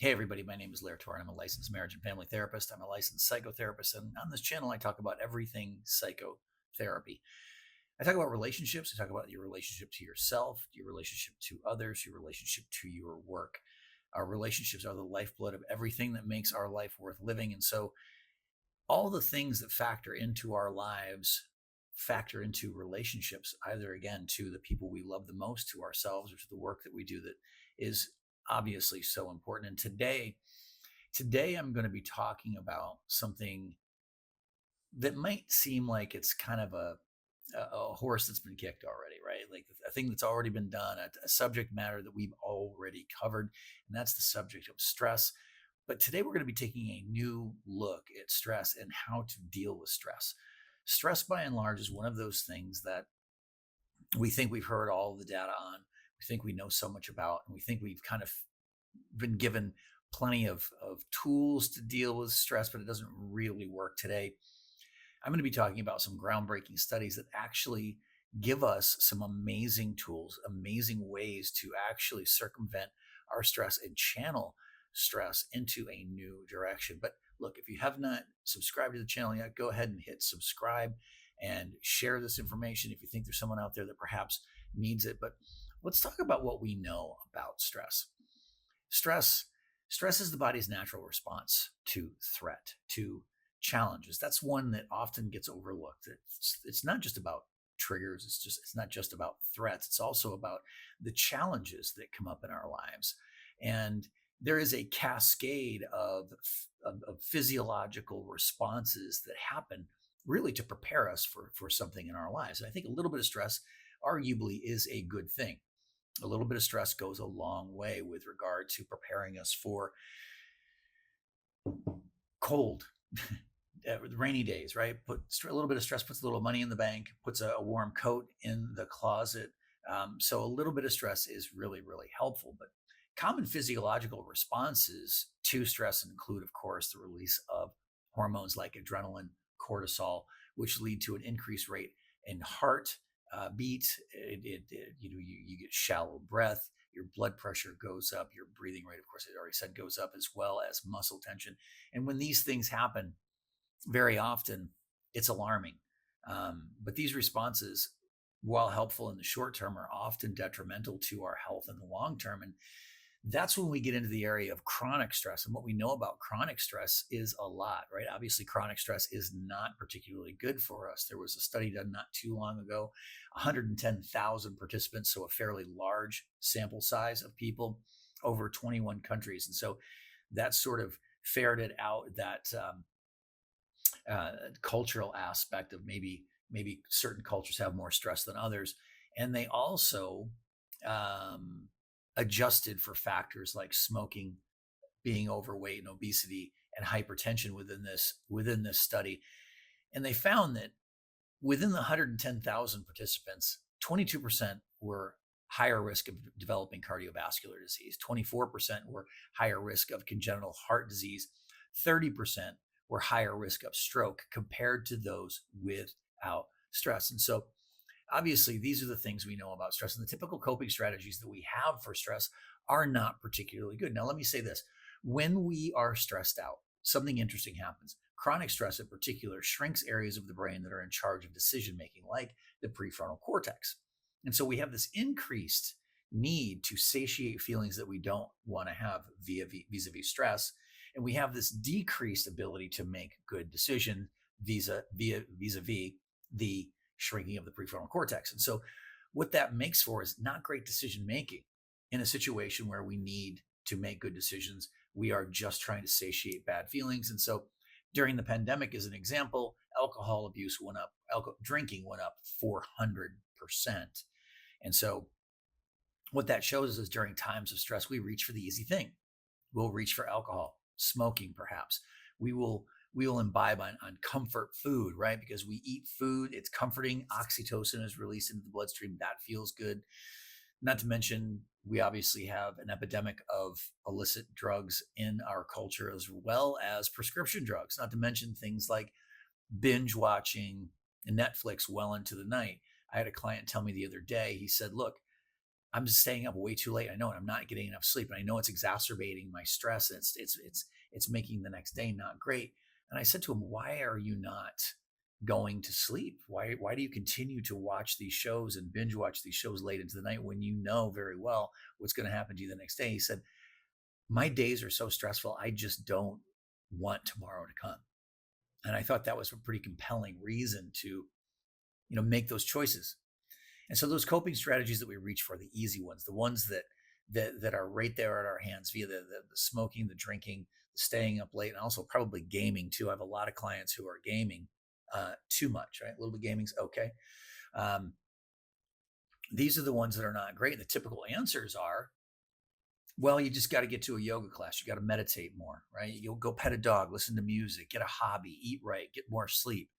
Hey everybody, my name is Lair. I'm a licensed marriage and family therapist. I'm a licensed psychotherapist, and on this channel I talk about everything psychotherapy. I talk about relationships. I talk about your relationship to yourself, your relationship to others, your relationship to your work. Our relationships are the lifeblood of everything that makes our life worth living. And so all the things that factor into our lives factor into relationships, either again to the people we love the most, to ourselves, or to the work that we do that is obviously so important. And today I'm going to be talking about something that might seem like it's kind of a horse that's been kicked already, right? Like a thing that's already been done, a subject matter that we've already covered, and that's the subject of stress. But today we're going to be taking a new look at stress and how to deal with stress. Stress, by and large, is one of those things that we think we've heard all the data on, we think we know so much about, and we think we've kind of been given plenty of tools to deal with stress, but it doesn't really work today. I'm going to be talking about some groundbreaking studies that actually give us some amazing tools, amazing ways to actually circumvent our stress and channel stress into a new direction. But look, if you have not subscribed to the channel yet, go ahead and hit subscribe and share this information if you think there's someone out there that perhaps needs it. But let's talk about what we know about stress. Stress stress is the body's natural response to threat, to challenges. That's one that often gets overlooked. It's not just about triggers, it's not just about threats. It's also about the challenges that come up in our lives. And there is a cascade of physiological responses that happen really to prepare us for something in our lives. And I think a little bit of stress arguably is a good thing. A little bit of stress goes a long way with regard to preparing us for cold, rainy days, right? Put a little bit of stress, puts a little money in the bank, puts a warm coat in the closet. So a little bit of stress is really, really helpful. But common physiological responses to stress include, of course, the release of hormones like adrenaline, cortisol, which lead to an increased rate in heart beat. You get shallow breath, your blood pressure goes up, your breathing rate, of course, I already said, goes up, as well as muscle tension. And when these things happen, very often it's alarming. But these responses, while helpful in the short term, are often detrimental to our health in the long term. And that's when we get into the area of chronic stress. And what we know about chronic stress is a lot, right? Obviously, chronic stress is not particularly good for us. There was a study done not too long ago, 110,000 participants, so a fairly large sample size of people over 21 countries. And so that sort of ferreted out that cultural aspect of maybe certain cultures have more stress than others. And they also adjusted for factors like smoking, being overweight and obesity, and hypertension within this study. And they found that within the 110,000 participants, 22% were higher risk of developing cardiovascular disease, 24% were higher risk of congenital heart disease, 30% were higher risk of stroke compared to those without stress. And so obviously, these are the things we know about stress, and the typical coping strategies that we have for stress are not particularly good. Now, let me say this. When we are stressed out, something interesting happens. Chronic stress in particular shrinks areas of the brain that are in charge of decision making, like the prefrontal cortex. And so we have this increased need to satiate feelings that we don't want to have vis-a-vis stress. And we have this decreased ability to make good decisions vis-a-vis the shrinking of the prefrontal cortex. And so what that makes for is not great decision making in a situation where we need to make good decisions. We are just trying to satiate bad feelings. And so during the pandemic, as an example, alcohol abuse went up, drinking went up 400%. And so what that shows us is during times of stress, we reach for the easy thing. We'll reach for alcohol, smoking, perhaps. We will imbibe on comfort food, right? Because we eat food, it's comforting. Oxytocin is released into the bloodstream. That feels good. Not to mention, we obviously have an epidemic of illicit drugs in our culture, as well as prescription drugs, not to mention things like binge watching Netflix well into the night. I had a client tell me the other day, he said, look, I'm just staying up way too late. I know, and I'm not getting enough sleep, and I know it's exacerbating my stress. And it's making the next day not great. And I said to him, "Why are you not going to sleep? Why do you continue to watch these shows and binge watch these shows late into the night when you know very well what's going to happen to you the next day?" He said, "My days are so stressful. I just don't want tomorrow to come." And I thought that was a pretty compelling reason to, make those choices. And so those coping strategies that we reach for, the easy ones, the ones that are right there at our hands via the smoking, the drinking, the staying up late, and also probably gaming too. I have a lot of clients who are gaming too much, right? A little bit of gaming's okay. Um, these are the ones that are not great. And the typical answers are, well, you just got to get to a yoga class. You got to meditate more, right? You'll go pet a dog, listen to music, get a hobby, eat right, get more sleep.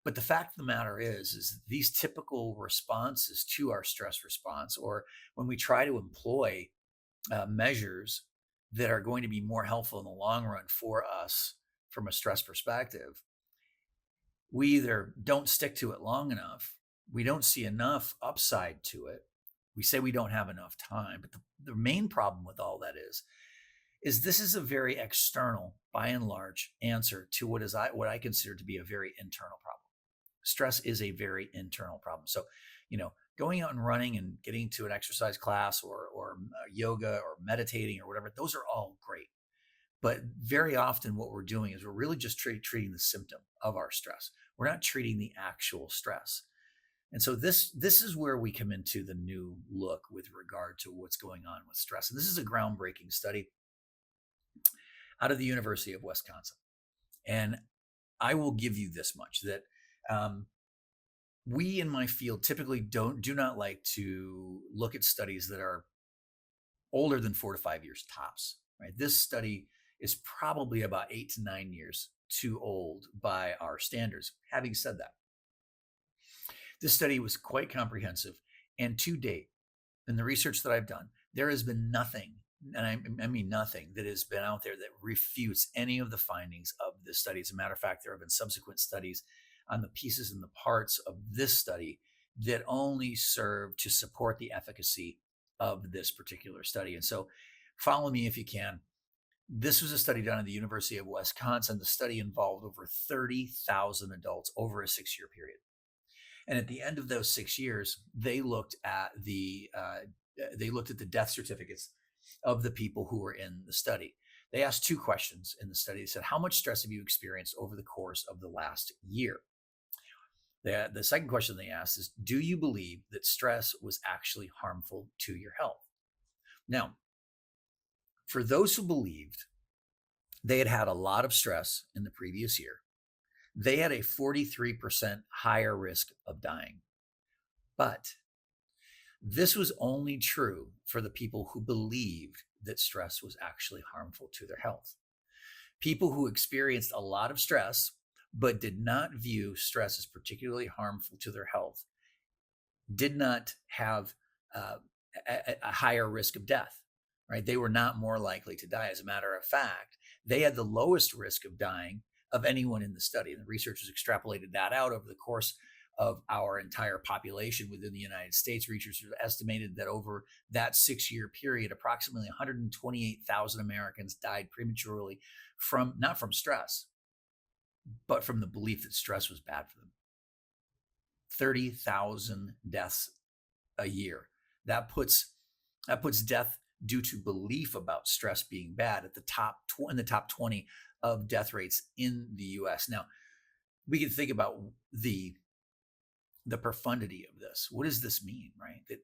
But the fact of the matter is these typical responses to our stress response, or when we try to employ measures that are going to be more helpful in the long run for us from a stress perspective, we either don't stick to it long enough, we don't see enough upside to it, we say we don't have enough time. But the main problem with all that is this is a very external, by and large, answer to what I consider to be a very internal problem. Stress is a very internal problem. So, going out and running and getting to an exercise class or yoga or meditating or whatever, those are all great. But very often what we're doing is we're really just treating the symptom of our stress. We're not treating the actual stress. And so this is where we come into the new look with regard to what's going on with stress. And this is a groundbreaking study out of the University of Wisconsin. And I will give you this much, that we in my field typically do not like to look at studies that are older than 4 to 5 years tops, right? This study is probably about 8 to 9 years too old by our standards. Having said that, this study was quite comprehensive, and to date, in the research that I've done, there has been nothing, and I mean nothing, that has been out there that refutes any of the findings of this study. As a matter of fact, there have been subsequent studies on the pieces and the parts of this study that only serve to support the efficacy of this particular study. And so follow me if you can. This was a study done at the University of Wisconsin. The study involved over 30,000 adults over a 6-year period. And at the end of those 6 years, they looked at the death certificates of the people who were in the study. They asked 2 questions in the study. They said, "How much stress have you experienced over the course of the last year?" The second question they asked is, "Do you believe that stress was actually harmful to your health?" Now, for those who believed they had a lot of stress in the previous year, they had a 43% higher risk of dying. But this was only true for the people who believed that stress was actually harmful to their health. People who experienced a lot of stress but did not view stress as particularly harmful to their health did not have a higher risk of death, right? They were not more likely to die. As a matter of fact, they had the lowest risk of dying of anyone in the study. And the researchers extrapolated that out over the course of our entire population within the United States. Researchers estimated that over that 6-year period, approximately 128,000 Americans died prematurely not from stress, but from the belief that stress was bad for them. 30,000 deaths a year. That puts death due to belief about stress being bad at in the top 20 of death rates in the US. Now, we can think about the profundity of this. What does this mean, right? That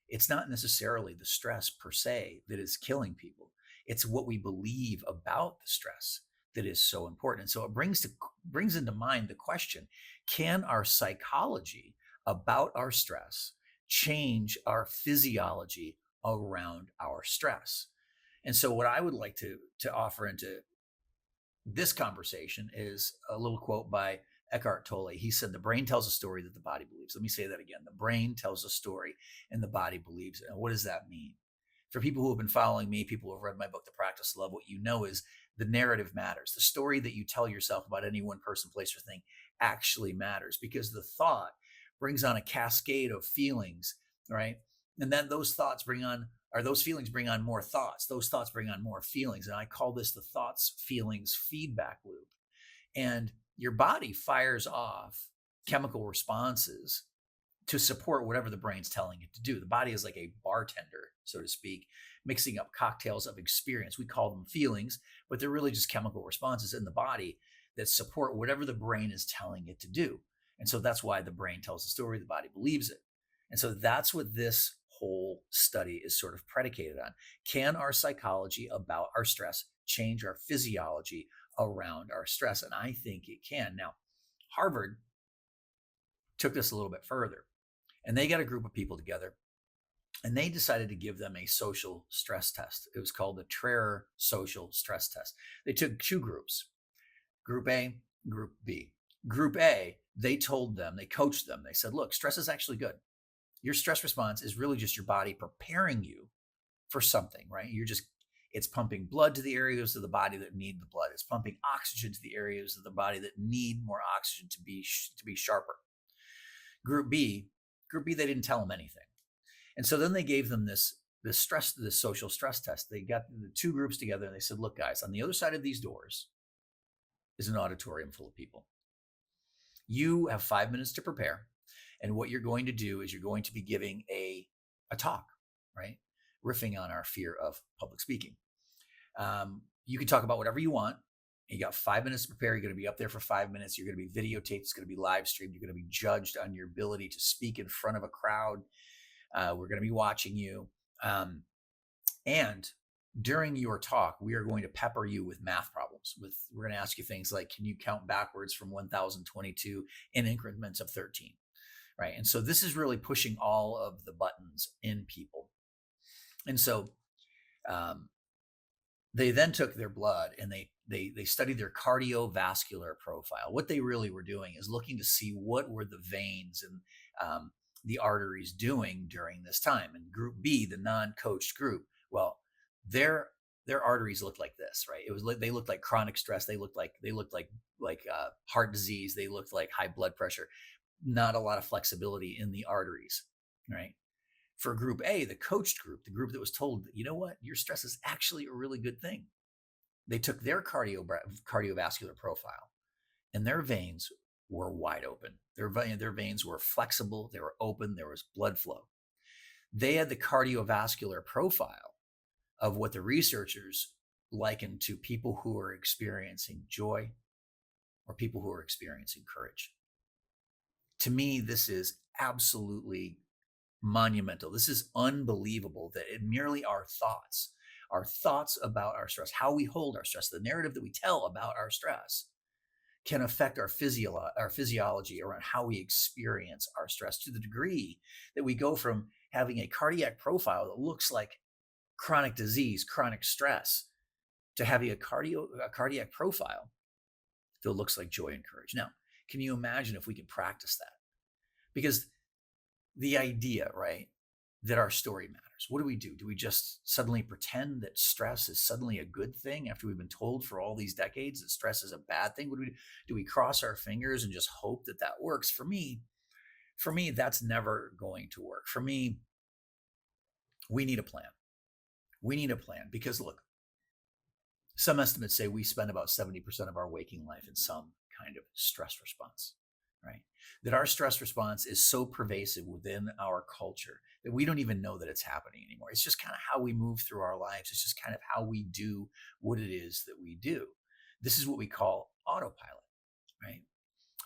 it's not necessarily the stress per se that is killing people. It's what we believe about the stress that is so important. And so it brings into mind the question, can our psychology about our stress change our physiology around our stress? And so what I would like to offer into this conversation is a little quote by Eckhart Tolle. He said, "The brain tells a story that the body believes." Let me say that again. The brain tells a story and the body believes it. And what does that mean? For people who have been following me, people who have read my book, The Practice of Love, what you know is the narrative matters. The story that you tell yourself about any one person, place, or thing actually matters, because the thought brings on a cascade of feelings, right? And then those thoughts bring on, or those feelings bring on more thoughts. Those thoughts bring on more feelings. And I call this the thoughts, feelings feedback loop. And your body fires off chemical responses to support whatever the brain's telling it to do. The body is like a bartender, so to speak, mixing up cocktails of experience. We call them feelings, but they're really just chemical responses in the body that support whatever the brain is telling it to do. And so that's why the brain tells the story, the body believes it. And so that's what this whole study is sort of predicated on. Can our psychology about our stress change our physiology around our stress? And I think it can. Now, Harvard took this a little bit further, and they got a group of people together, and they decided to give them a social stress test. It was called the Lair social stress test. They took two groups, Group A, Group B. Group A, they told them, they coached them, they said, look, stress is actually good. Your stress response is really just your body preparing you for something, right? It's pumping blood to the areas of the body that need the blood. It's pumping oxygen to the areas of the body that need more oxygen to be sharper. Group B, they didn't tell them anything. And so then they gave them this social stress test. They got the two groups together and they said, look, guys, on the other side of these doors is an auditorium full of people. You have 5 minutes to prepare. And what you're going to do is you're going to be giving a talk, right? Riffing on our fear of public speaking. You can talk about whatever you want. You got 5 minutes to prepare. You're going to be up there for 5 minutes. You're going to be videotaped. It's going to be live streamed. You're going to be judged on your ability to speak in front of a crowd. We're going to be watching you. And during your talk, we are going to pepper you with math problems. We're going to ask you things like, can you count backwards from 1022 in increments of 13? Right. And so this is really pushing all of the buttons in people. And so they then took their blood and they studied their cardiovascular profile. What they really were doing is looking to see what were the veins and the arteries doing during this time. And Group B, the non-coached group, well, their arteries looked like this, right? They looked like chronic stress. They looked like heart disease. They looked like high blood pressure. Not a lot of flexibility in the arteries, right? For Group A, the coached group, the group that was told, you know what, your stress is actually a really good thing. They took their cardiovascular profile, and their veins were wide open. Their veins were flexible. They were open. There was blood flow. They had the cardiovascular profile of what the researchers likened to people who are experiencing joy or people who are experiencing courage. To me, this is absolutely monumental. This is unbelievable that it merely our thoughts about our stress, how we hold our stress, the narrative that we tell about our stress can affect our physiology around how we experience our stress, to the degree that we go from having a cardiac profile that looks like chronic disease, chronic stress, to having a cardiac profile that looks like joy and courage. Now, can you imagine if we could practice that? Because the idea, right, that our story matters. What do? Do we just suddenly pretend that stress is suddenly a good thing after we've been told for all these decades that stress is a bad thing? What do we do? Do we cross our fingers and just hope that that works? For me, that's never going to work. For me, we need a plan. We need a plan because look, some estimates say we spend about 70% of our waking life in some kind of stress response, right? That our stress response is so pervasive within our culture that we don't even know that it's happening anymore. It's just kind of how we move through our lives. It's just kind of how we do what it is that we do. This is what we call autopilot, right?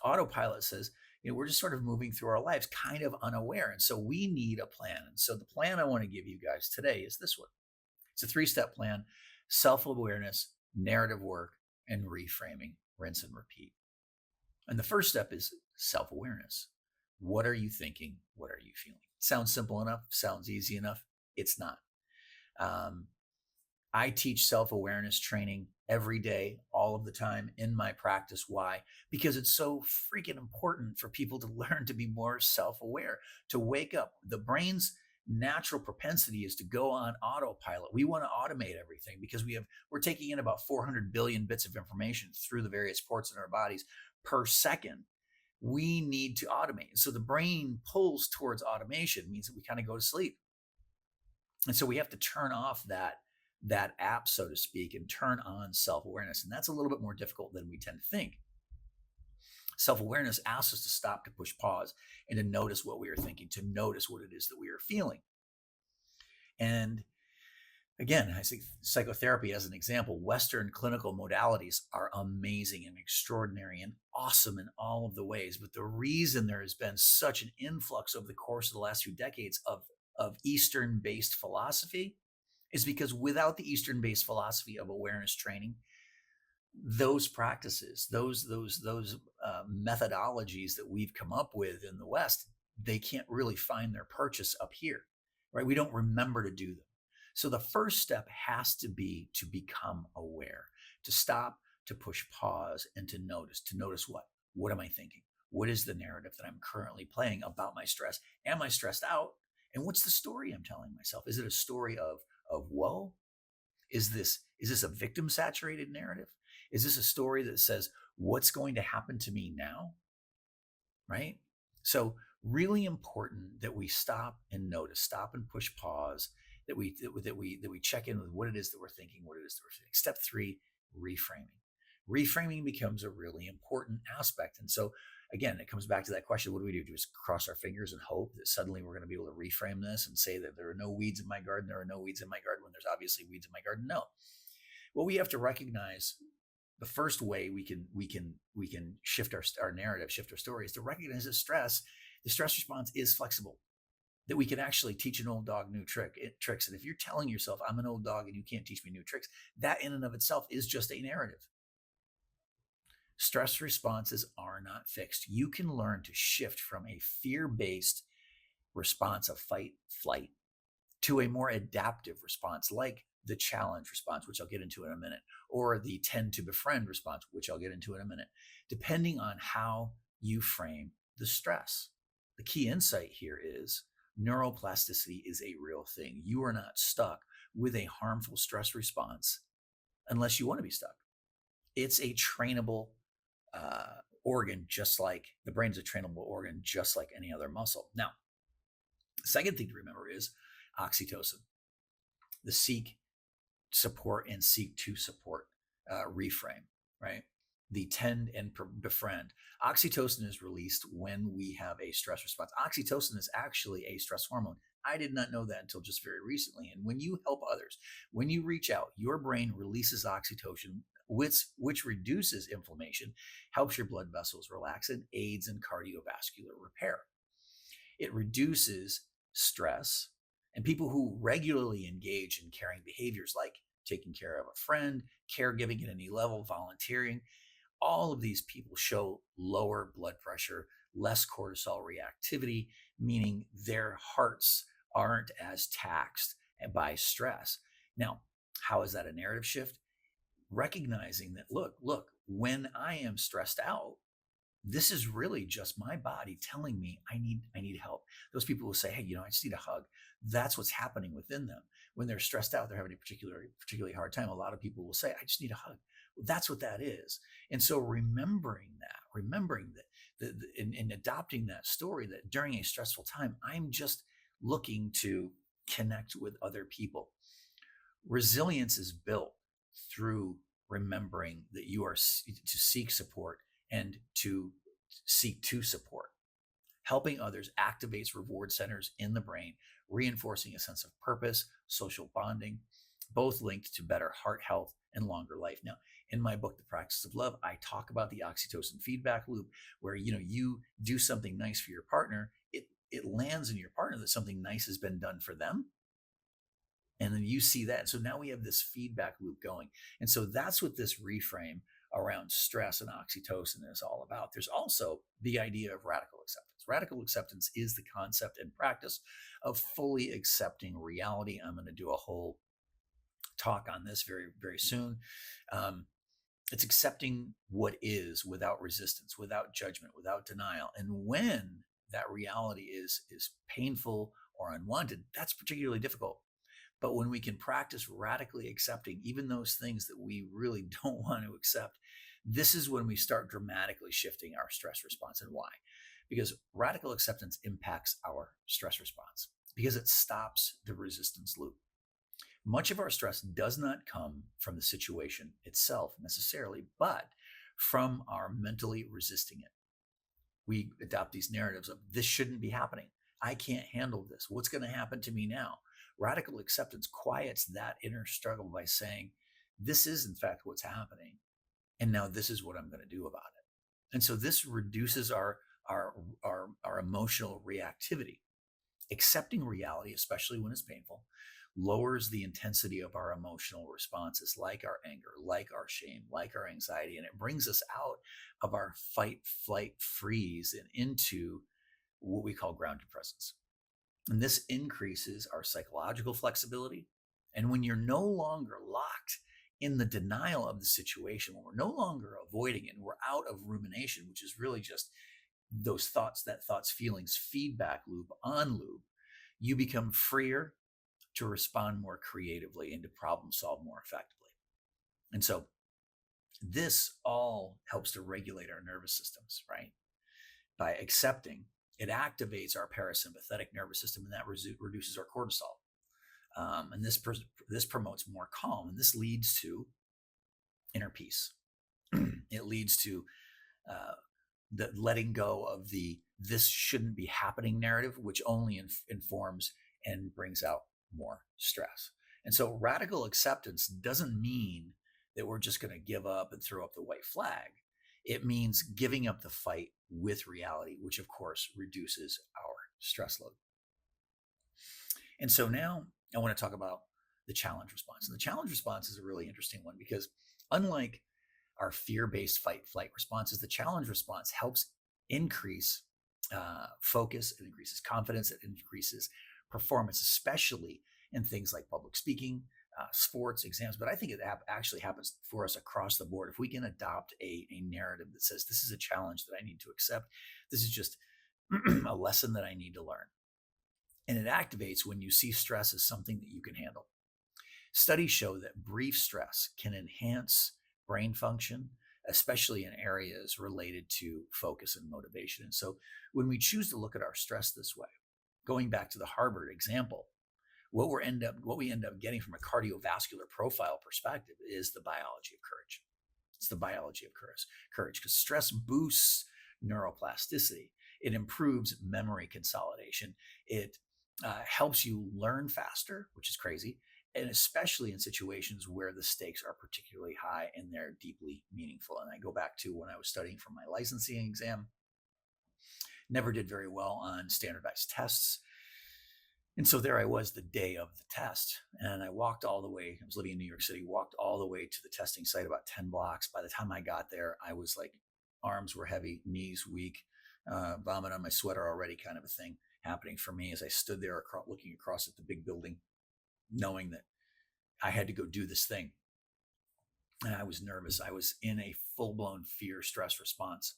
Autopilot says, we're just sort of moving through our lives kind of unaware. And so we need a plan. And so the plan I want to give you guys today is this one. It's a 3-step plan: self-awareness, narrative work, and reframing, rinse and repeat. And the first step is self-awareness. What are you thinking? What are you feeling? Sounds simple enough, sounds easy enough. It's not. I teach self-awareness training every day, all of the time in my practice. Why? Because it's so freaking important for people to learn to be more self-aware, to wake up. The brain's natural propensity is to go on autopilot. We want to automate everything because we're taking in about 400 billion bits of information through the various ports in our bodies per second. We need to automate. So the brain pulls towards automation, means that we kind of go to sleep. And so we have to turn off that app, so to speak, and turn on self-awareness. And that's a little bit more difficult than we tend to think. Self-awareness asks us to stop, to push pause, and to notice what we are thinking, to notice what it is that we are feeling. And again, I see psychotherapy as an example. Western clinical modalities are amazing and extraordinary and awesome in all of the ways. But the reason there has been such an influx over the course of the last few decades of Eastern-based philosophy is because without the Eastern-based philosophy of awareness training, those practices, those methodologies that we've come up with in the West, they can't really find their purchase up here, right? We don't remember to do them. So the first step has to be to become aware, to stop, to push pause, and to notice what? What am I thinking? What is the narrative that I'm currently playing about my stress? Am I stressed out? And what's the story I'm telling myself? Is it a story of woe? Is this a victim saturated narrative? Is this a story that says what's going to happen to me now? Right? So really important that we stop and notice, stop and push pause, that we check in with what it is that we're thinking, what it is that we're feeling. Step 3, reframing. Reframing becomes a really important aspect. And so again, it comes back to that question: what do we do? Do we just cross our fingers and hope that suddenly we're going to be able to reframe this and say that there are no weeds in my garden, there are no weeds in my garden, when there's obviously weeds in my garden? No. Well, we have to recognize the first way we can shift our narrative, shift our story, is to recognize that the stress response is flexible. That we can actually teach an old dog new tricks. And if you're telling yourself, I'm an old dog and you can't teach me new tricks, that in and of itself is just a narrative. Stress responses are not fixed. You can learn to shift from a fear-based response of fight, flight, to a more adaptive response, like the challenge response, which I'll get into in a minute, or the tend to befriend response, which I'll get into in a minute, depending on how you frame the stress. The key insight here is neuroplasticity is a real thing. You are not stuck with a harmful stress response unless you want to be stuck. It's a trainable organ, just like the brain's a trainable organ, just like any other muscle. Now, the second thing to remember is oxytocin, the seek, support, and seek to support reframe, right? The tend and befriend. Oxytocin is released when we have a stress response. Oxytocin is actually a stress hormone. I did not know that until just very recently. And when you help others, when you reach out, your brain releases oxytocin, which reduces inflammation, helps your blood vessels relax, and aids in cardiovascular repair. It reduces stress. And people who regularly engage in caring behaviors like taking care of a friend, caregiving at any level, volunteering, all of these people show lower blood pressure, less cortisol reactivity, meaning their hearts aren't as taxed by stress. Now, how is that a narrative shift? Recognizing that, look, when I am stressed out, this is really just my body telling me I need help. Those people will say, hey, I just need a hug. That's what's happening within them. When they're stressed out, they're having a particularly hard time. A lot of people will say, I just need a hug. Well, that's what that is. And so remembering that, and adopting that story, that during a stressful time, I'm just looking to connect with other people. Resilience is built through remembering that you are to seek support and to seek to support. Helping others activates reward centers in the brain, reinforcing a sense of purpose, social bonding, both linked to better heart health and longer life. Now, in my book, The Practice of Love, I talk about the oxytocin feedback loop, where you do something nice for your partner, it lands in your partner that something nice has been done for them. And then you see that. So now we have this feedback loop going. And so that's what this reframe around stress and oxytocin is all about. There's also the idea of radical acceptance. Radical acceptance is the concept and practice of fully accepting reality. I'm going to do a whole talk on this very, very soon. It's accepting what is without resistance, without judgment, without denial. And when that reality is painful or unwanted, that's particularly difficult. But when we can practice radically accepting even those things that we really don't want to accept, this is when we start dramatically shifting our stress response. And why? Because radical acceptance impacts our stress response. because it stops the resistance loop. Much of our stress does not come from the situation itself necessarily, but from our mentally resisting it. We adopt these narratives of this shouldn't be happening. I can't handle this. What's going to happen to me now? Radical acceptance quiets that inner struggle by saying, this is in fact what's happening. And now this is what I'm going to do about it. And so this reduces our emotional reactivity. Accepting reality, especially when it's painful, lowers the intensity of our emotional responses, like our anger, like our shame, like our anxiety, and it brings us out of our fight, flight, freeze and into what we call grounded presence. And this increases our psychological flexibility. And when you're no longer locked in the denial of the situation, when we're no longer avoiding it, and we're out of rumination, which is really just those thoughts, feelings, feedback loop on loop, you become freer to respond more creatively and to problem solve more effectively. And so this all helps to regulate our nervous systems, right? By accepting, it activates our parasympathetic nervous system, and that reduces our cortisol. And this promotes more calm, and this leads to inner peace. It leads to the letting go of the this shouldn't be happening narrative, which only informs and brings out more stress. And so radical acceptance doesn't mean that we're just going to give up and throw up the white flag. It means giving up the fight with reality, which of course reduces our stress load. And so now I want to talk about the challenge response. And the challenge response is a really interesting one because unlike our fear-based fight-flight responses, the challenge response helps increase focus, it increases confidence, it increases performance, especially in things like public speaking, sports, exams. But I think it actually happens for us across the board. If we can adopt a narrative that says, this is a challenge that I need to accept, this is just a lesson that I need to learn. And it activates when you see stress as something that you can handle. Studies show that brief stress can enhance brain function, especially in areas related to focus and motivation. And so when we choose to look at our stress this way, going back to the Harvard example, what we end up getting from a cardiovascular profile perspective is the biology of courage. It's the biology of courage because stress boosts neuroplasticity. It improves memory consolidation. It helps you learn faster, which is crazy, and especially in situations where the stakes are particularly high and they're deeply meaningful. And I go back to when I was studying for my licensing exam, never did very well on standardized tests. And so there I was the day of the test, and I walked all the way. I was living in New York City, walked all the way to the testing site, about 10 blocks. By the time I got there, I was like, arms were heavy, knees weak, vomit on my sweater already, kind of a thing happening for me as I stood there looking across at the big building, knowing that I had to go do this thing. And I was nervous. I was in a full-blown fear stress response.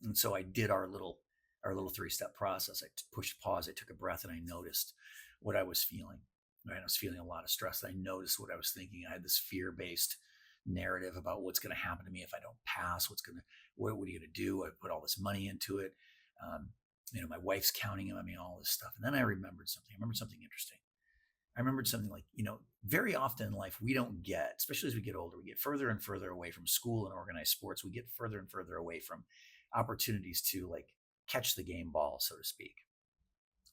And so I did our little 3-step process. I pushed pause, I took a breath, and I noticed what I was feeling. Right? I was feeling a lot of stress. I noticed what I was thinking. I had this fear-based narrative about what's going to happen to me if I don't pass. What are you going to do? I put all this money into it. My wife's counting on me, all this stuff. And then I remembered something. I remembered something interesting. I remembered something like, very often in life, we don't get, especially as we get older, we get further and further away from school and organized sports. We get further and further away from opportunities to catch the game ball, so to speak.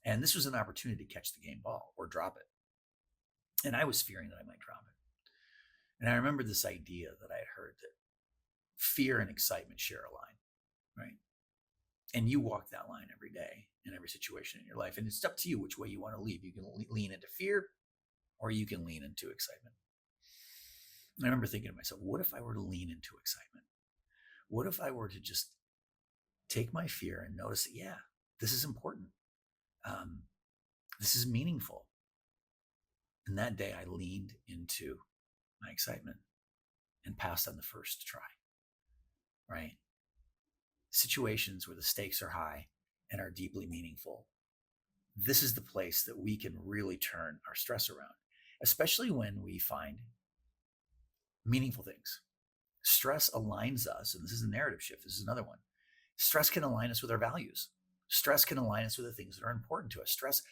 And this was an opportunity to catch the game ball or drop it. And I was fearing that I might drop it. And I remember this idea that I had heard that fear and excitement share a line, right? And you walk that line every day in every situation in your life. And it's up to you which way you want to leave. You can lean into fear or you can lean into excitement. And I remember thinking to myself, what if I were to lean into excitement? What if I were to just take my fear and notice that, yeah, this is important. This is meaningful. And that day I leaned into my excitement and passed on the first try, right? Situations where the stakes are high and are deeply meaningful. This is the place that we can really turn our stress around, especially when we find meaningful things. Stress aligns us, and this is a narrative shift. This is another one. Stress can align us with our values. Stress can align us with the things that are important to us. Stress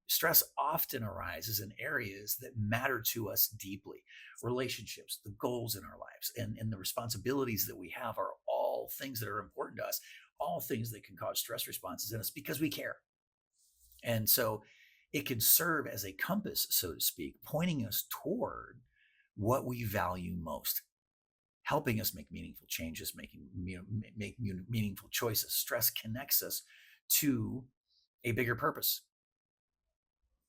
Stress often arises in areas that matter to us deeply. Relationships, the goals in our lives, and the responsibilities that we have are all things that are important to us, all things that can cause stress responses in us because we care. And so it can serve as a compass, so to speak, pointing us toward what we value most, helping us make meaningful changes, make meaningful choices. Stress connects us to a bigger purpose.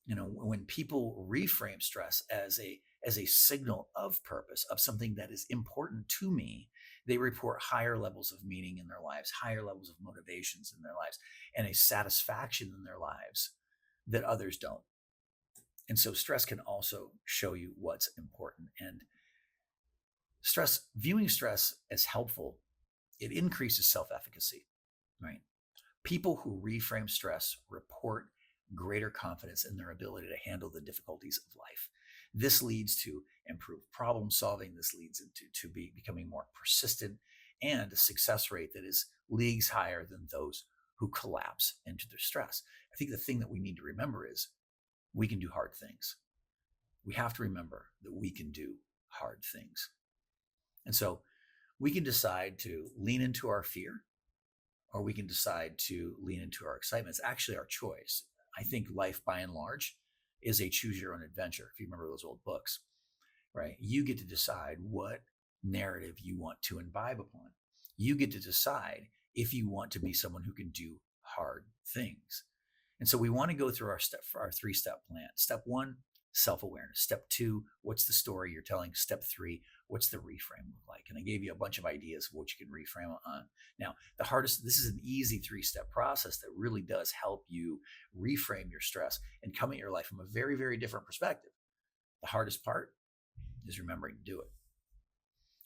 When people reframe stress as a signal of purpose, of something that is important to me, they report higher levels of meaning in their lives, higher levels of motivations in their lives, and a satisfaction in their lives that others don't. And so stress can also show you what's important. And viewing stress as helpful, it increases self-efficacy, right? People who reframe stress report greater confidence in their ability to handle the difficulties of life. This leads to improved problem solving. This leads into becoming more persistent, and a success rate that is leagues higher than those who collapse into their stress. I think the thing that we need to remember is we can do hard things. We have to remember that we can do hard things. And so we can decide to lean into our fear, or we can decide to lean into our excitement. It's actually our choice. I think life, by and large, is a choose your own adventure. If you remember those old books, right? You get to decide what narrative you want to imbibe upon. You get to decide if you want to be someone who can do hard things. And so we want to go through our 3-step plan. Step 1, self-awareness. Step 2, what's the story you're telling? Step 3, what's the reframe look like? And I gave you a bunch of ideas of what you can reframe on. Now, this is an easy 3-step process that really does help you reframe your stress and come at your life from a very, very different perspective. The hardest part is remembering to do it.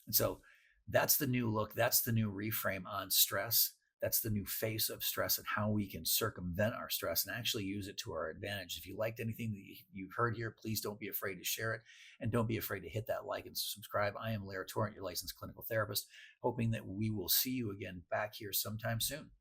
And so that's the new look. That's the new reframe on stress. That's the new face of stress and how we can circumvent our stress and actually use it to our advantage. If you liked anything that you've heard here, please don't be afraid to share it, and don't be afraid to hit that like and subscribe. I am Lair, Torrent, your licensed clinical therapist, hoping that we will see you again back here sometime soon.